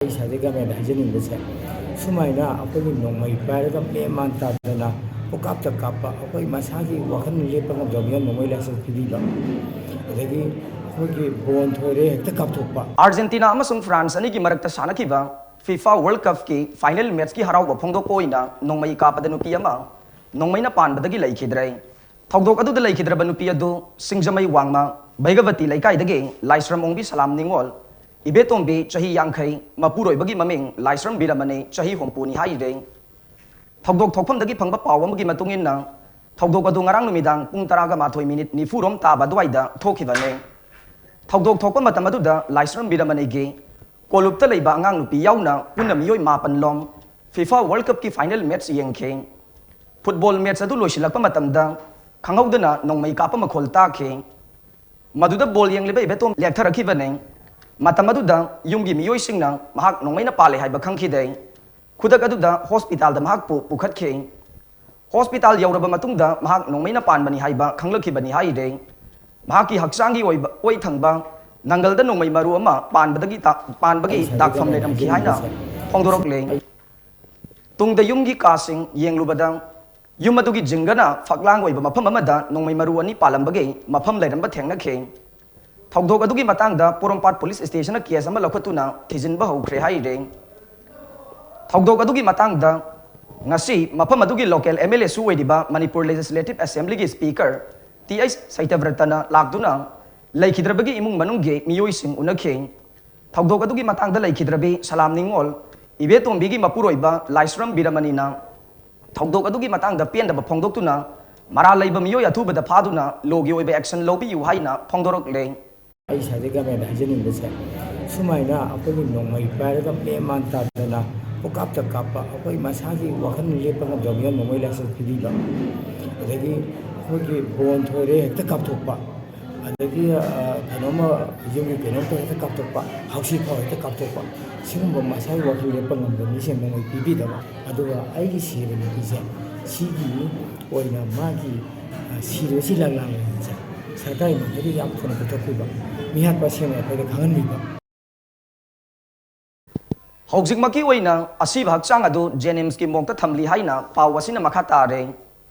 이사대가 맨 하지는 것에 수마이나 아빠기 농마이 빠르가 매만 따드나 복갑다 깝바 아빠기 마사기 와칸을 예뻐가 점이야 농마이 라서 피디가 어디 거기 보온토레 핵다 깝토빠 Argentina अमसुंग France अनि की मरकता सानखिबा FIFA world cup की फाइनल मैच की हराव फोंदोकोइना नोंमई कापद नुपी अमा नोंमईना पानबदगी लैखिद्रे थौदोक अदुदा लैखिद्रब नुपी अदु सिंगजमई वांगमा बैगवती लैकाइदगे लाइस्रम ओंबी सलाम निंगोल इबेतोंबी चही यांखै मपुरोइबगी ममिंग लाइस्रम बिरमने चही होंपुनी हाइरे थौदोक थोकफमदगी फंगबा पाव अमगी मतुंगिना थौदोक अदु ngarang numidang pung 12 minute nifurom taba duaida thokibane थौदोक थोकपा मतम अदुदा लाइस्रम बिरमनेगी कोलुप्ता लैबा अंगांग नुपी याउना पुन्ना मियोय मापन लोम फीफा वर्ल्ड कप की फाइनल मैच येंखे फुटबॉल मैच अदु लोइसिलकपा मतमदा खंगौदना नोंमई कापा मखोल ताखे मदुदा बॉल येंगलिबा इबेतोम लेक्थरखिबने मतम अदुदा युमगी मियोयसिंगना महाक नोंमईना पाले हाइबा खंखिदे खुदक अदुदा हॉस्पिटल दा महाक पुखतखे हॉस्पिटल यौरबा मतुंगदा महाक नोंमईना पानबनी हाइबा खंगलखिबनी हाइदे महाकी हक्सांगी ओइ थंगबा नंगलदा नोंमई मरु अमा पानबगी दाखफम लेरमखि हाइना फोंदोरकले तुंगदा युमगी कासिंग येंगलुबदा युम अदुगी जिंगना फकलांग ओइबा मफम अमदा नोंमई मरु अनि पालंबगे मफम लेरमबा थेंगनखे थौदोक अदुगी मतांगदा पोरमपाट पुलिस स्टेशन केस अमा लखतुना थिजिनबा हौख्रे हाइरे थौदोक अदुगी मतांगदा ngasi mafam adugi local MLA su oidiba Manipur Legislative Assembly gi speaker TS Saitavratana lakduna laikhidrabagi imung manungge miyoising unakhe thogdok adugi matangda laikhidrabi salam ningol ibetombi gi mapuroiba laisram biramanina thogdok adugi matangda pendaba phongdoktuna mara laiba miyoy athubada phaduna logi oiba action lobi yu haina phongdorok le ai sadega men hajenin bese sumaina apagi nongmai paraga meman tadana 복갑다 깝바 아빠이 마사기 와칸을 예뻐가 점이야 농마이 라서 피디가 어디 거기 보온토레 핵다 깝토빠 어디 그놈아 이종이 그놈도 핵다 깝토빠 하우시파 핵다 깝토빠 지금 뭐 마사기 와칸 예뻐가 점이야 농마이 비비다가 아두가 아이기 시르는 이제 시기 오이나 마기 시르시라라는 이제 사다이 어디 양푼을 붙었고 미학과 시험에 거기 강한 리가 हौजिक मकी ओइना असिब हक्चांग अदु जेनिम्स की मोक्ता थमली हाइना पाव वसिना मखा तारे